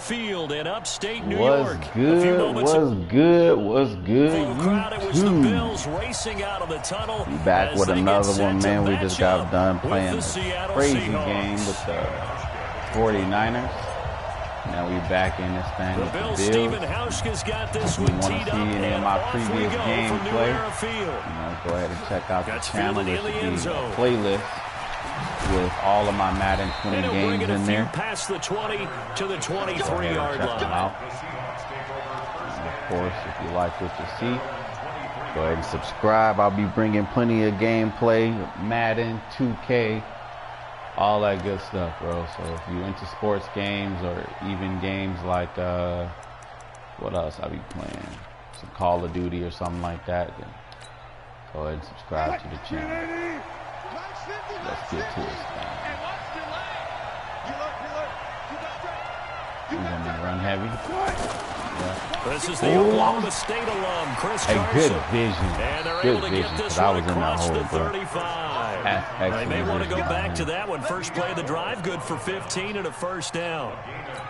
Field in upstate New York. What's good? What's good? Crowd, it was the Bills racing out of the tunnel. We back with another one, man. We just got done playing a crazy game with the 49ers. Now we back in this thing with the Bills. If you want to see any of my previous gameplay, go ahead and check out the channel. There should be a playlist with all of my Madden 20 games in there. Past the 20 to the 23-yard line. And of course, if you like what you see, go ahead and subscribe. I'll be bringing plenty of gameplay, Madden, 2K, all that good stuff, bro. So if you're into sports games or even games like, what else I'll be playing? Some Call of Duty or something like that, then go ahead and subscribe to the channel. Let's get to this thing. We're going to run heavy. Yeah. This is the Oklahoma State alum, Chris Carson. Good vision. Good vision, because I was in that hole, bro. They may want to go back to that one. First play of the drive, good for 15 and a first down.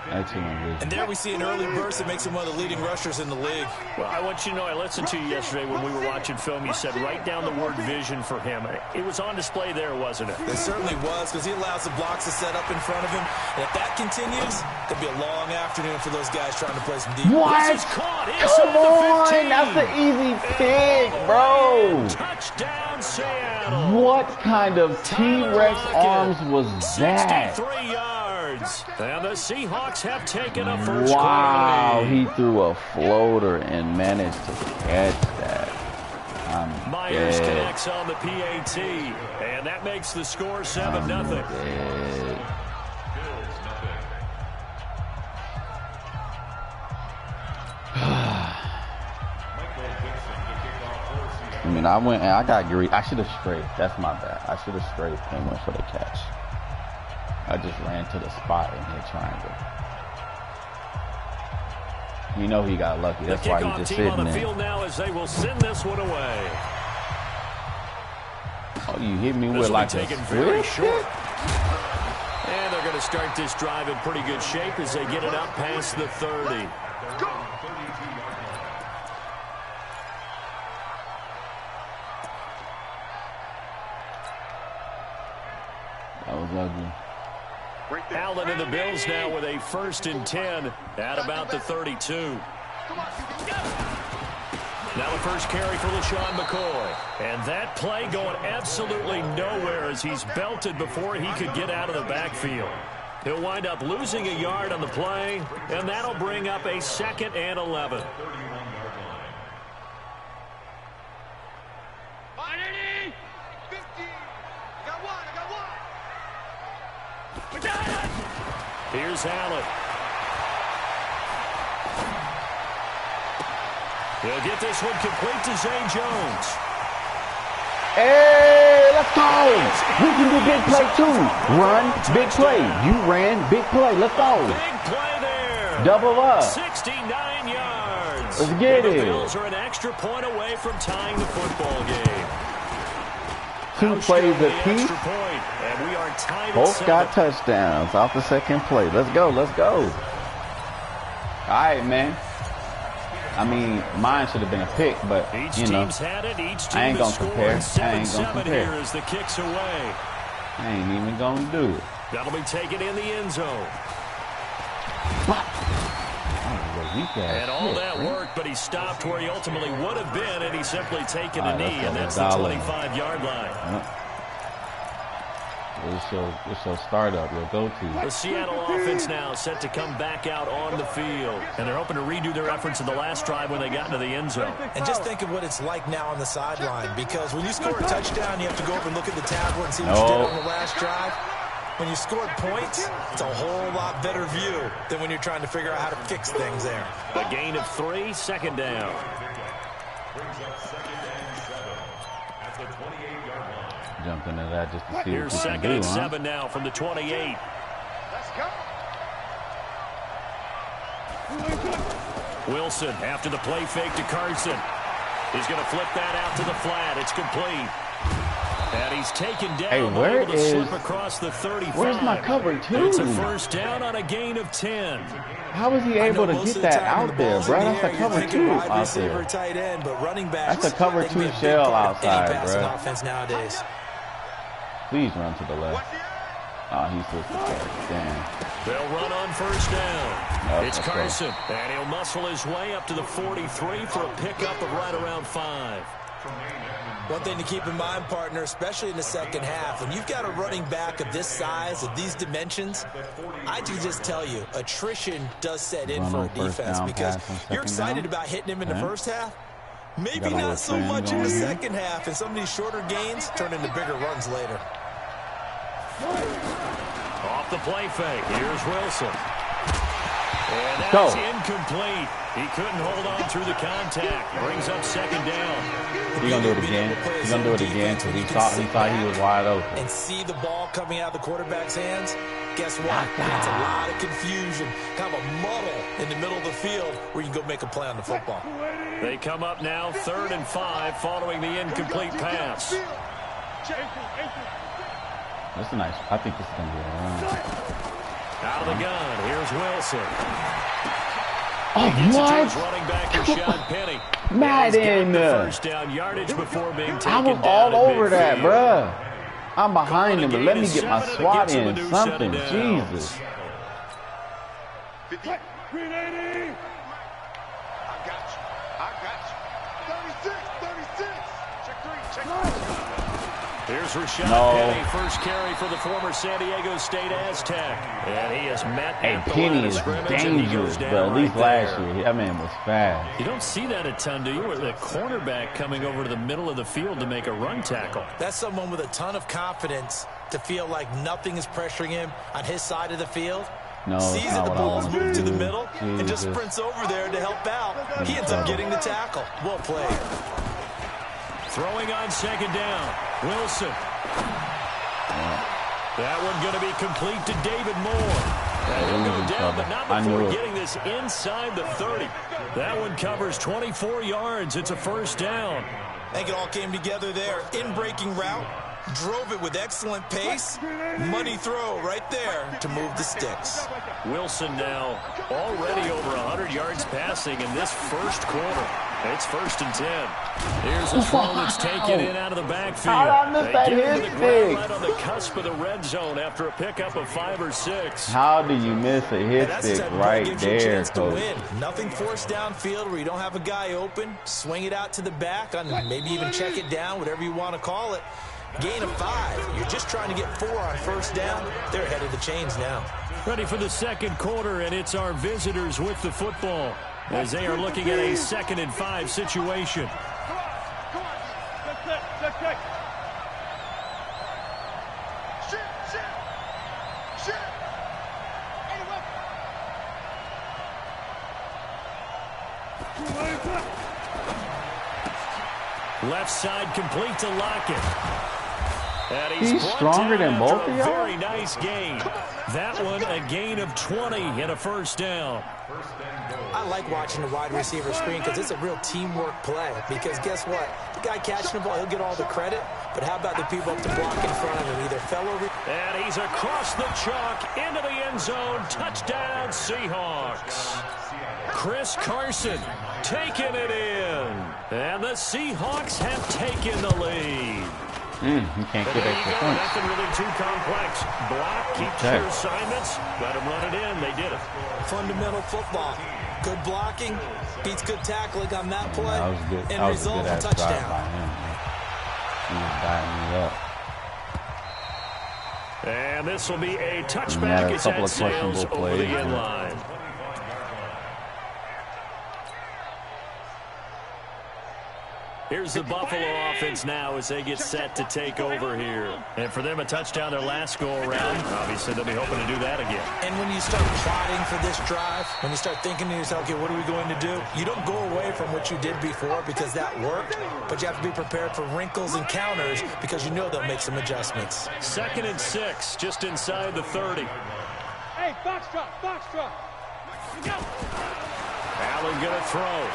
Excellent vision. And there we see an early burst that makes him one of the leading rushers in the league. Well, I want you to know, I listened to you yesterday when we were watching film. You said write down the word vision for him. It was on display there, wasn't it? It certainly was, because he allows the blocks to set up in front of him. And if that continues, it'll be a long afternoon for those guys trying to play some deep. What? Come on, that's an easy pick, bro. Touchdown, Seattle. What kind of T-Rex arms was that? 63 yards. And the Seahawks have taken a first Wow, he threw a floater and managed to catch that. Myers connects on the PAT, and that makes the score 7-0. I mean, I went and I got greedy. I should have straight. That's my bad. I should have straight and went for the catch. I just ran to the spot and hit triangle. You know he got lucky. That's why he just sitting on the there. field now as they will send this one away. Oh, you hit me with like a very short. And they're going to start this drive in pretty good shape as they get it up past the 30. That was ugly. Allen and the Bills now with a 1st and 10 at about the 32. Now the first carry for LaShawn McCoy. And that play going absolutely nowhere as he's belted before he could get out of the backfield. He'll wind up losing a yard on the play, and that'll bring up a 2nd and 11. Here's Allen. He'll get this one complete to Zay Jones. Hey, let's go. We can do big play too. Run, big play. You ran, big play. Let's go. Big play there. Double up. 69 yards. Let's get it. The Bills are an extra point away from tying the football game. 2 plays apiece. And we are tied. Both got touchdowns off the 2nd play. Let's go. Let's go. All right, man. I mean, mine should have been a pick, but, you know, I ain't going to compare. I ain't going to compare. As the kicks away. I ain't even going to do it. That'll be taken in the end zone. And all that work, but he stopped where he ultimately would have been, and he's simply taken a knee, and that's the 25-yard line. It's your startup, your go-to. The Seattle offense now set to come back out on the field, and they're hoping to redo their efforts in the last drive when they got into the end zone. And just think of what it's like now on the sideline, because when you score a touchdown, you have to go over and look at the tablet and see what you did on the last drive. When you scored points, it's a whole lot better view than when you're trying to figure out how to fix things there. A gain of 3, 2nd down. Jump into that just to see Here's what you 2nd can do, and 7 now from the 28. Let's go. Wilson after the play fake to Carson. He's going to flip that out to the flat. It's complete. And he's taken down. Hey, where able to slip across the 35. Where's my cover 2? It's a first down on a gain of 10. How was he able to get that out there, bro? That's a cover 2 out there. Tight end, but running backs, that's a cover 2 shell outside, bro. Offense nowadays. Please run to the left. Oh, he switched the pass. Damn. They'll run on first down. It's Carson, and he'll muscle his way up to the 43 for a pickup of right around 5. One thing to keep in mind, partner, especially in the second half, when you've got a running back of this size, of these dimensions, I can just tell you, attrition does set in for a defense because you're excited about hitting him in the first half. Maybe not so much in the second half, and some of these shorter gains turn into bigger runs later. Off the play fake, here's Wilson. And that's incomplete. He couldn't hold on through the contact. Brings up second down. He's going to do it again. He's going to do it again because he thought he was wide open. And see the ball coming out of the quarterback's hands? Guess what? It's a lot of confusion. Kind of a muddle in the middle of the field where you can go make a play on the football. They come up now 3rd and 5 following the incomplete pass. This is nice. I think this is going to be a run. Out of the gun. Here's Wilson. Oh, what? Running back Rashad Penny. Madden. First down yardage before being taken I was all over that, bruh. I'm behind him, but let me get my SWAT in. Something. Jesus. Here's Rashad Penny, first carry for the former San Diego State Aztec. And he has met Penny is dangerous, but at least last year, that man was fast. You don't see that a ton, do you? Where the cornerback coming over to the middle of the field to make a run tackle. That's someone with a ton of confidence to feel like nothing is pressuring him on his side of the field. No, sees that the ball's moved to the middle and just sprints over there to help out. He ends up getting the tackle. Well played. Throwing on second down. Wilson. That one going to be complete to David Moore. He'll go down, but not before getting this inside the 30. That one covers 24 yards. It's a first down. I think it all came together there. In-breaking route. Drove it with excellent pace. Money throw right there to move the sticks. Wilson now already over 100 yards passing in this first quarter. It's 1st and 10. Here's a throw that's taken in out of the backfield. They get to the ground right on the cusp of the red zone after a pickup of 5 or 6. How do you miss a hit stick right there, Coach? Nothing forced downfield where you don't have a guy open. Swing it out to the back, maybe even check it down, whatever you want to call it. Gain of 5. You're just trying to get 4 on first down. They're ahead of the chains now. Ready for the second quarter, and it's our visitors with the football as they are looking at a 2nd and 5 situation. Left side complete to Lockett. And he's stronger than both of y'all. Very nice gain. That one a gain of 20 and a first down. I like watching the wide receiver screen because it's a real teamwork play. Because guess what? The guy catching the ball, he'll get all the credit. But how about the people up to block in front of him? Either fell over. And he's across the chalk into the end zone. Touchdown, Seahawks. Chris Carson taking it in. And the Seahawks have taken the lead. You can't get extra points. Nothing really too complex. Block, keep your assignments, let them run it in. They did it. Fundamental football. Good blocking, beats good tackling on that play. That was good. And that was result, a good touchdown. By him. He was diving me up. And this will be a touchback as that sails over the end line. Here's the Buffalo offense now as they get set to take over here. And for them, a touchdown their last go-around. Obviously, they'll be hoping to do that again. And when you start plotting for this drive, when you start thinking to yourself, okay, what are we going to do? You don't go away from what you did before because that worked, but you have to be prepared for wrinkles and counters because you know they'll make some adjustments. 2nd and 6, just inside the 30. Hey, box drop. Allen going to throw.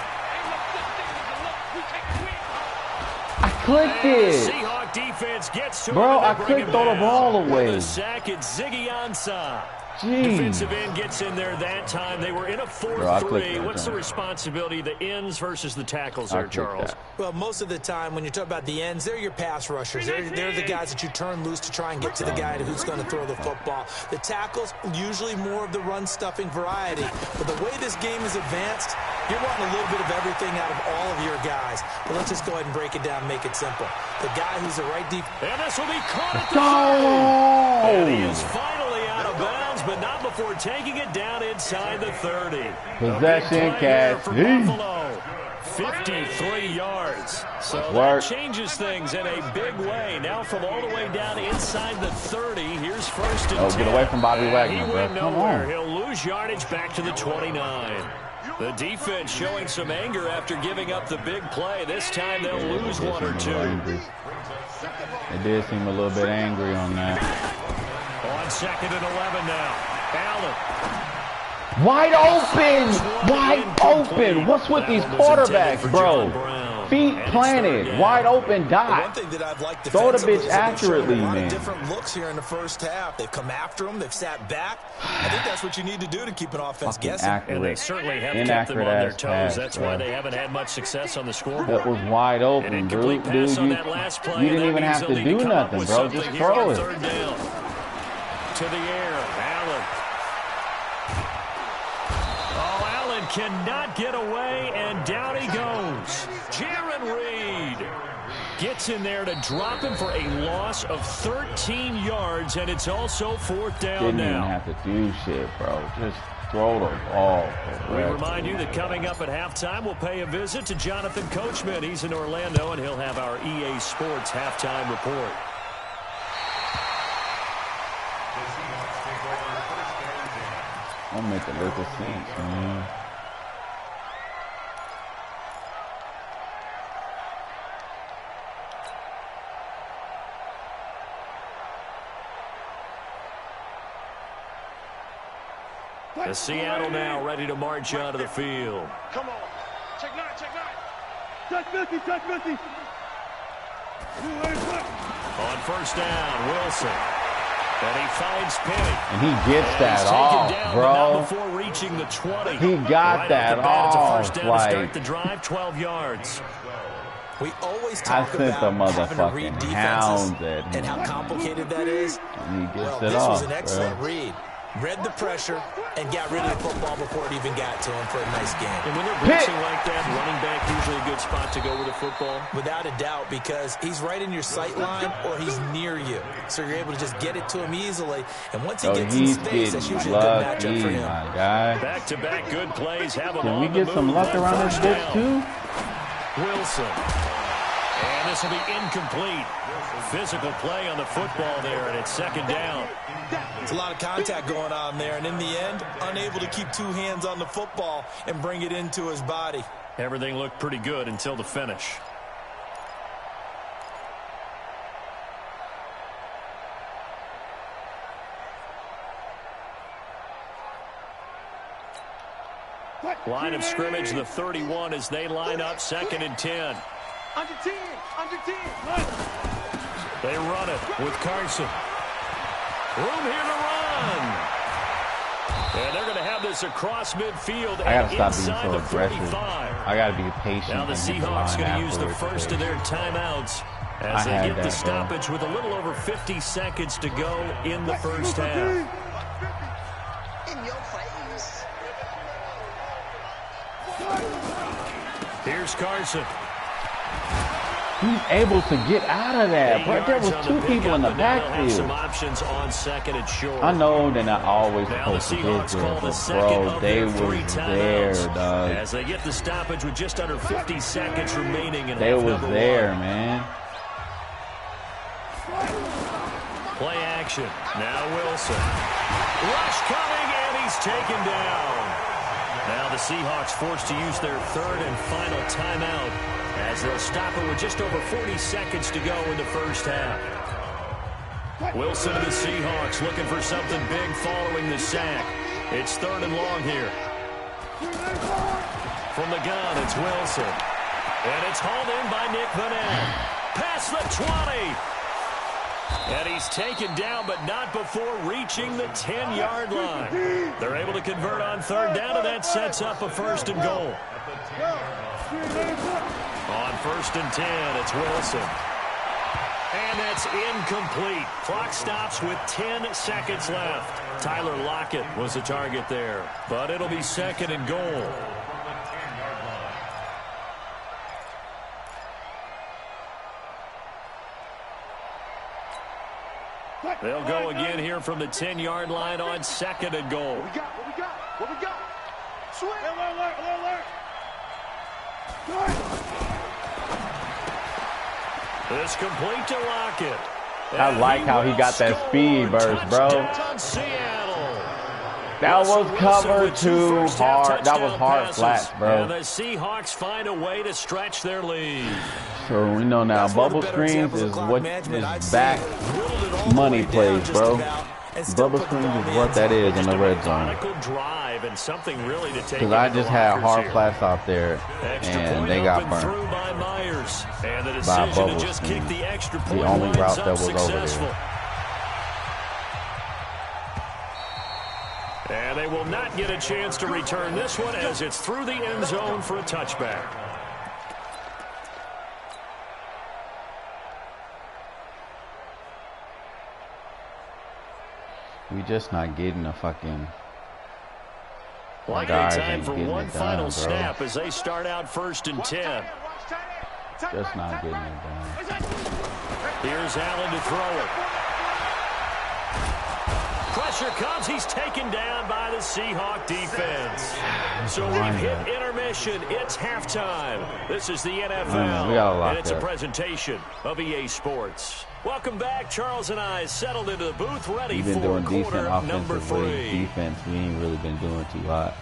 clicked it. Seahawk defense gets to Bro, him, I couldn't throw the ball away. The sack at Ziggy Ansah. Jeez. Defensive end gets in there that time. They were in a 4-3. What's the responsibility, the ends versus the tackles there, Charles? Well, most of the time when you talk about the ends, they're your pass rushers. They're the guys that you turn loose to try and get to the guy who's going to throw the football. The tackles, usually more of the run-stuffing variety. But the way this game is advanced, you're wanting a little bit of everything out of all of your guys. But let's just go ahead and break it down and make it simple. The guy who's the right deep. And this will be caught at the 30. And he is finally out of bounds, but not before taking it down inside the 30. Possession catch. For Buffalo. 53 yards. So that changes things in a big way. Now from all the way down inside the 30, here's first and 10. Get away from Bobby Wagner, He bro. went nowhere. He'll lose yardage back to the 29. The defense showing some anger after giving up the big play. This time they'll lose one or two. They did seem a little bit angry on that. On 2nd and 11 now. Allen. Wide open! Wide open! What's with these quarterbacks, bro? Feet planted, wide open dot. One thing that I've liked throw the bitch is accurately, a lot man. of different looks here in the first half. They've come after him. They've sat back. I think that's what you need to do to keep an offense guessing. And they certainly have kept them on their toes. That's why they haven't had much success on the scoreboard. That was wide open, dude. You didn't even have to do nothing, bro. Just throw it. Third down. To the air, Allen. Oh, Allen cannot get away, and down he goes. Jaron Reed gets in there to drop him for a loss of 13 yards, and it's also 4th down now. Didn't even have to do shit, bro. Just throw the ball. We remind you that coming up at halftime, we'll pay a visit to Jonathan Coachman. He's in Orlando, and he'll have our EA Sports halftime report. I'll make a little sense, man. The Seattle now ready to march onto the field. Come on. Check 9, check 9. Touch 50, touch 50. On 1st down, Wilson. And he finds Penny. And he gets that off, down, bro. Before reaching the 20. He got that off. It's a 1st down to start the drive, 12 yards. We always talk about having to read defenses and how complicated that is. And he gets this was an excellent read. Read the pressure and got rid of the football before it even got to him for a nice game. And when they're blitzing like that, running back usually a good spot to go with the football. Without a doubt, because he's right in your sight line or he's near you. So you're able to just get it to him easily. And once he gets in space, that's usually a good matchup for him. Back-to-back good plays. Can we get some luck around this bitch, too? Wilson. And this will be incomplete. Physical play on the football there, and it's 2nd down. It's a lot of contact going on there, and in the end, unable to keep 2 hands on the football and bring it into his body. Everything looked pretty good until the finish. Line of scrimmage, the 31 as they line up, 2nd and 10. Under 10, under 10. They run it with Carson. Room here to run. And they're going to have this across midfield. I got to stop being so aggressive. I got to be patient. Now the Seahawks going to use the first of their timeouts as they get the stoppage with a little over 50 seconds to go in the first half. In your face. Here's Carson. He's able to get out of that, but there was 2 people in the backfield. Some options on 2nd and short. I know they're not always supposed to get there, but bro, they were there, dog. As they get the stoppage with just under 50 seconds remaining in they was there, man. Play action. Now Wilson. Rush coming, and he's taken down. Now the Seahawks forced to use their 3rd and final timeout as they'll stop it with just over 40 seconds to go in the first half. Wilson and the Seahawks looking for something big following the sack. It's 3rd and long here. From the gun, it's Wilson. And it's hauled in by Nick Vanette. Past the 20. And he's taken down, but not before reaching the 10-yard line. They're able to convert on third down, and that sets up a first and goal. On first and 10, it's Wilson. And that's incomplete. Clock stops with 10 seconds left. Tyler Lockett was the target there, but it'll be second and goal. They'll go again here from the 10-yard line on second and goal. What we got? Swing. Alert. This complete to Lockett. I like how he got that speed burst, bro. That was cover too hard. That was hard flats, bro. And the Seahawks find a way to stretch their lead. So we know now bubble screens is what is back money plays, bro. Bubble screens is what that is in the red zone. Because I just had hard flats out there, and they got burned by bubble screens. The only route that was over there. And they will not get a chance to return this one as it's through the end zone for a touchback. We just not getting a fucking... Likely time for one final snap as they start out first and 10. Just not getting it done. Here's Allen to throw it. Pressure comes. He's taken down by the Seahawk defense. So we've hit intermission. It's halftime. This is the NFL, and it's a presentation of EA Sports. Welcome back. Charles and I settled into the booth, ready for quarter number 3. Defense, we ain't really been doing too hot.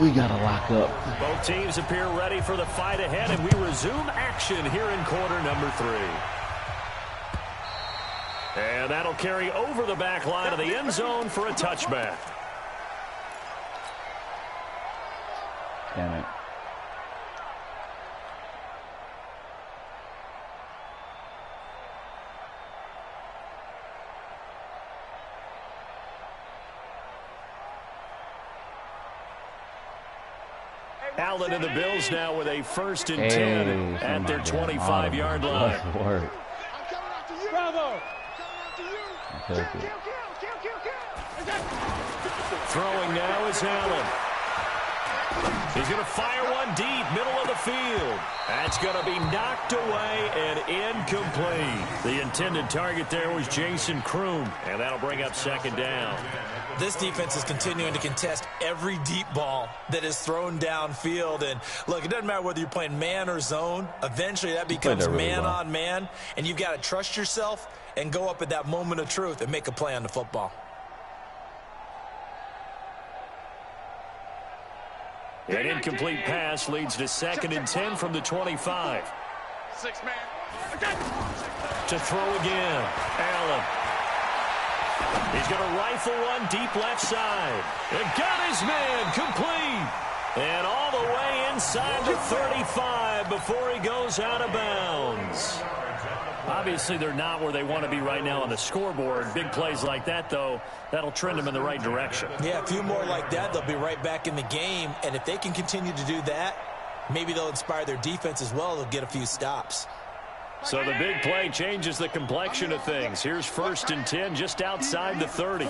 We gotta lock up. Both teams appear ready for the fight ahead, and we resume action here in quarter number 3. And that'll carry over the back line of the end zone for a touchback. Damn it. Allen and the Bills now with a first and 10 at their 25-yard line. Bravo. Throwing now is Allen. He's going to fire one deep, middle of the field. That's going to be knocked away and incomplete. The intended target there was Jason Kroom, and that'll bring up second down. This defense is continuing to contest every deep ball that is thrown downfield. And, look, it doesn't matter whether you're playing man or zone. Eventually that becomes man on man, and you've got to trust yourself and go up at that moment of truth and make a play on the football. An incomplete pass leads to second and 10 from the 25. 6-man. To throw again. Allen. He's going to rifle one deep left side. And got his man complete. And all the way inside the 35 before he goes out of bounds. Obviously, they're not where they want to be right now on the scoreboard. Big plays like that, though, that'll trend them in the right direction. Yeah, a few more like that, they'll be right back in the game. And if they can continue to do that, maybe they'll inspire their defense as well. They'll get a few stops. So the big play changes the complexion of things. Here's first and 10 just outside the 30.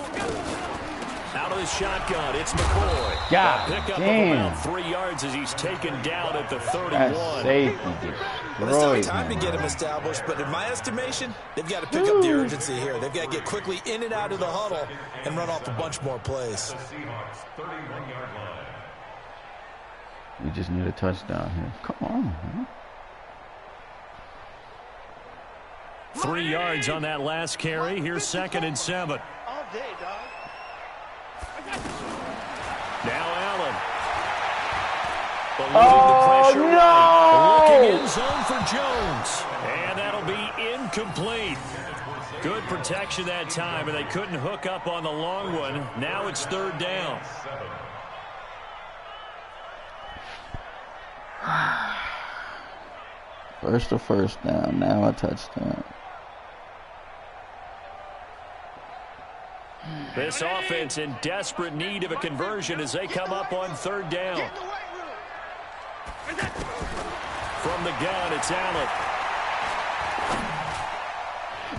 Out of the shotgun, it's McCoy. God pick up damn. about 3 yards as he's taken down at the 31. That's safety. Well, it's still time to get him established, but in my estimation, they've got to pick up the urgency here. They've got to get quickly in and out of the huddle and run off a bunch more plays. We just need a touchdown here. Come on, man. 3 yards on that last carry. Here's second and 7. All day, dog. Now Allen. The pressure right. Looking in zone for Jones. And that'll be incomplete. Good protection that time, and they couldn't hook up on the long one. Now it's third down. First a first down, now a touchdown. This offense in desperate need of a conversion as they come up on third down. From the gun, it's Allen.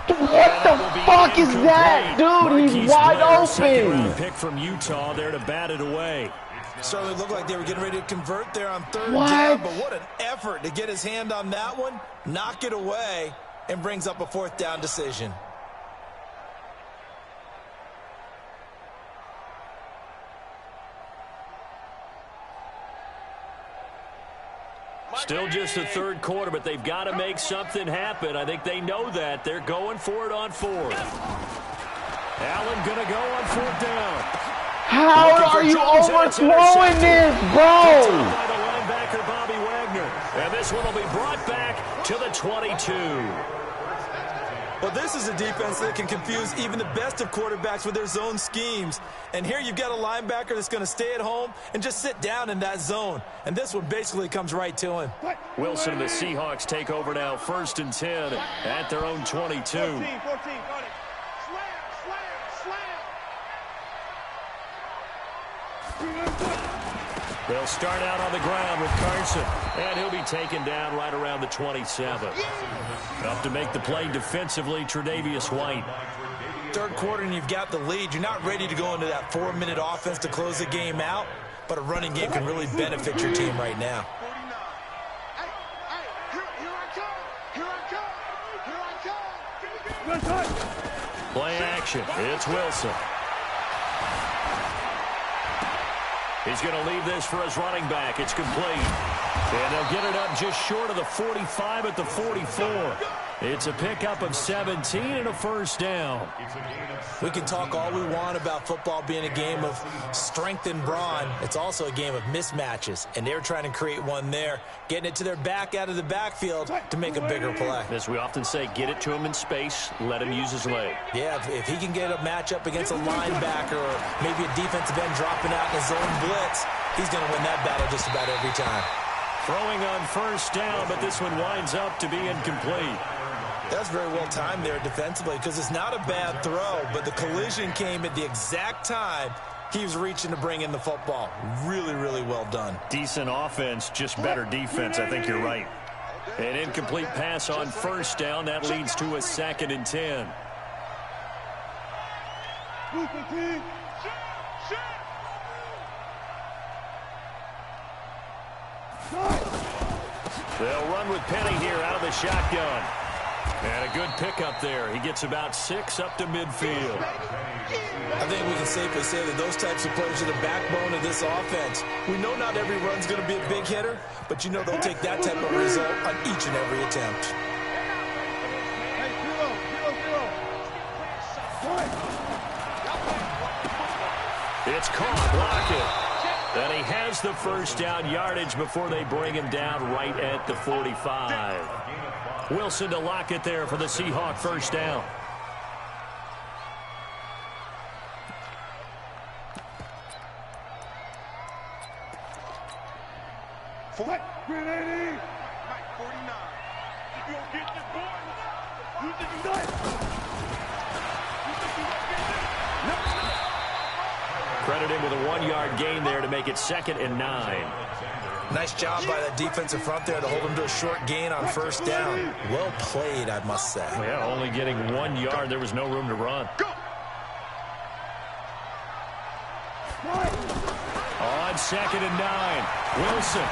What the fuck is that, dude? He's wide open. Second-round pick from Utah there to bat it away. Certainly looked like they were getting ready to convert there on third down, but what an effort to get his hand on that one, knock it away, and brings up a fourth down decision. Still just the third quarter, but they've got to make something happen. I think they know that. They're going for it on fourth. Allen going to go on fourth down. How are you overthrowing this, bro? By the linebacker, Bobby Wagner. And this one will be brought back to the 22. Well, this is a defense that can confuse even the best of quarterbacks with their zone schemes. And here you've got a linebacker that's going to stay at home and just sit down in that zone. And this one basically comes right to him. Wilson and the Seahawks take over now, 1st and 10 at their own 22. 14, got it. Slam. They'll start out on the ground with Carson, and he'll be taken down right around the 27. Up to make the play defensively, Tre'Davious White. Third quarter and you've got the lead. You're not ready to go into that 4-minute offense to close the game out, but a running game can really benefit your team right now. Play action. It's Wilson. He's going to leave this for his running back. It's complete. And they'll get it up just short of the 45 at the 44. It's a pickup of 17 and a first down. We can talk all we want about football being a game of strength and brawn. It's also a game of mismatches, and they're trying to create one there, getting it to their back out of the backfield to make a bigger play. As we often say, get it to him in space, let him use his leg. Yeah, if he can get a matchup against a linebacker or maybe a defensive end dropping out in a zone blitz, he's going to win that battle just about every time. Throwing on first down, but this one winds up to be incomplete. That's very well timed there defensively because it's not a bad throw, but the collision came at the exact time he was reaching to bring in the football. Really, really well done. Decent offense, just better defense. I think you're right. An incomplete pass on first down. That leads to a 2nd and 10. They'll run with Penny here out of the shotgun. And a good pickup there. He gets about 6 up to midfield. I think we can safely say that those types of players are the backbone of this offense. We know not every run's going to be a big hitter, but you know they'll take that type of result on each and every attempt. It's caught, blocked it. And he has the first down yardage before they bring him down right at the 45. Wilson to lock it there for the Seahawk first down. Grenade! 49. You gonna get this boy? You think you got it? You think you gonna get this? Credit him with a 1-yard gain there to make it 2nd and 9. Nice job by that defensive front there to hold him to a short gain on first down. Well played, I must say. Yeah, only getting 1 yard. There was no room to run. On 2nd and 9, Wilson.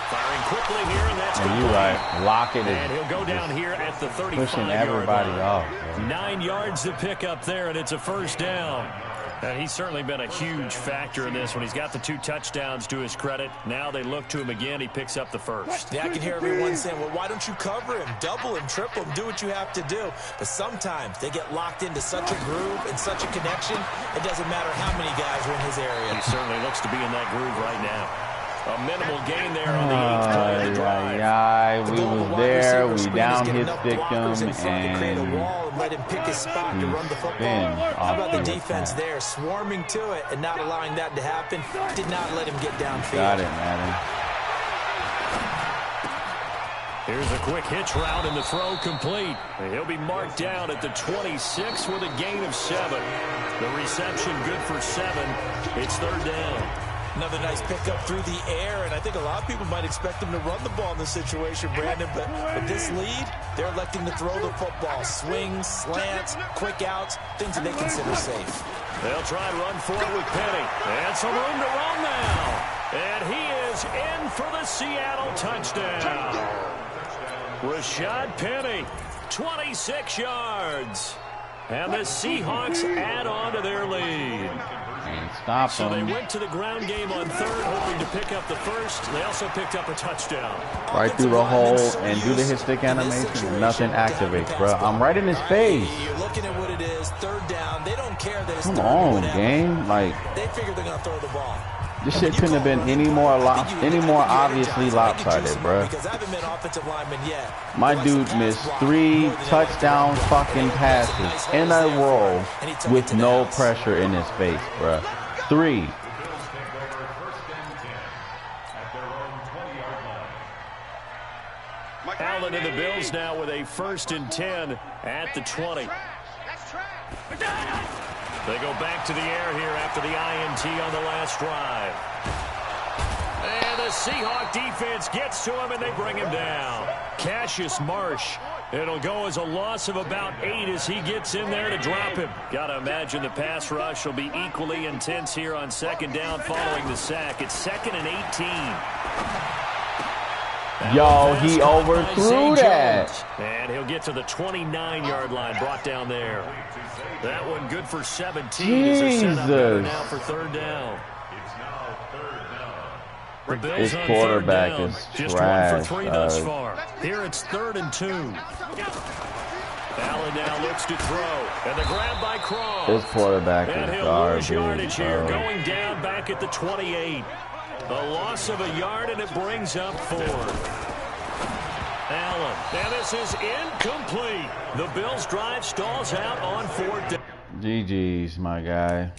Firing quickly here, and that's complete. You're right. Lock it in. And he'll go down here at the 35-yard line. Pushing everybody off. 9 yards to pick up there, and it's a first down. And he's certainly been a huge factor in this one. He's got the 2 touchdowns to his credit. Now they look to him again. He picks up the first. Yeah, I can hear everyone saying, well, why don't you cover him, double him, triple him, do what you have to do. But sometimes they get locked into such a groove and such a connection, it doesn't matter how many guys are in his area. He certainly looks to be in that groove right now. A minimal gain there on the 8th play of the drive. We was there. We down his victim, and let him pick his spot to run the football. How about the defense there, swarming to it and not allowing that to happen? Did not let him get downfield. Got it, Madden. Here's a quick hitch route and the throw complete. And he'll be marked down at the 26 with a gain of 7. The reception good for 7. It's third down. Another nice pickup through the air, and I think a lot of people might expect him to run the ball in this situation, Brandon, but with this lead, they're electing to throw the football. Swings, slants, quick outs, things that they consider safe. They'll try and run for it with Penny. And some room to run now. And he is in for the Seattle touchdown. Rashad Penny, 26 yards. And the Seahawks add on to their lead. And stop So they them. went to the ground game on third, hoping to pick up the first. They also picked up a touchdown. Right through the hole and do the hit stick animation and nothing activates, bro. I'm right in his face. You're looking at what it is, third down. They don't care that it's Come third on, whatever. game. Like, They figure they're going to throw the ball. this shit couldn't have been any more obviously lopsided, bro. Because I haven't been offensive lineman yet. My dude missed 3 touchdown fucking passes in a row with no pressure in his face, bro. 3. Allen and the Bills now with a 1st and 10 at the 20. They go back to the air here after the INT on the last drive. And the Seahawk defense gets to him, and they bring him down. Cassius Marsh. It'll go as a loss of about 8 as he gets in there to drop him. Got to imagine the pass rush will be equally intense here on 2nd down following the sack. It's 2nd and 18. Yo, he overthrew that. And he'll get to the 29-yard line, brought down there. That one good for 17. Jesus. As they're set up better now for third down. The Bills His on quarterback third down. is Just trash, 1 for 3 thus far. Here it's 3rd and 2. Allen now looks to throw. And the grab by Cross. His quarterback And is he'll lose yardage garbage, here, bro. going down back at the 28. A loss of a yard, and it brings up 4. Allen, and this is incomplete. The Bills' drive stalls out on 4th down. GG's, my guy.